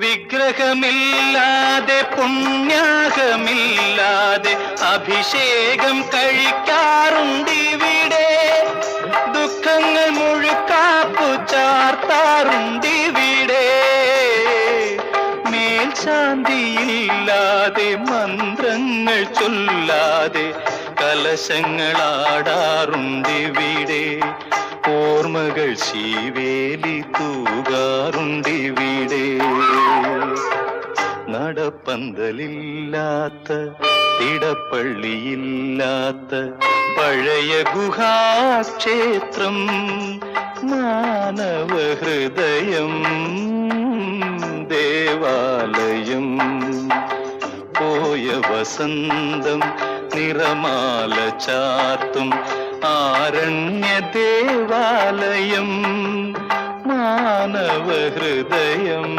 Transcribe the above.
വിഗ്രഹമില്ലാതെ പുണ്യാഹമില്ലാതെ അഭിഷേകം കഴിക്കാറുണ്ടിവിടെ. ദുഃഖങ്ങൾ മുഴുക്കാപ്പു ചാർത്താറുണ്ടിവിടെ. മേൽശാന്തിയില്ലാതെ മന്ത്രങ്ങൾ ചൊല്ലാതെ കലശങ്ങളാടാറുണ്ടിവിടെ. ഓർമ്മകൾ ശീവേലി തൂകാറുണ്ടിവിടെ. നടപ്പന്തലില്ലാത്ത തിടപ്പള്ളിയില്ലാത്ത പഴയ ഗുഹാക്ഷേത്രം മാനവഹൃദയം ദേവാലയം. പോയ വസന്തം നിറമാല ചാർത്തും ആരണ്യ ദേവാലയം മാനവഹൃദയം.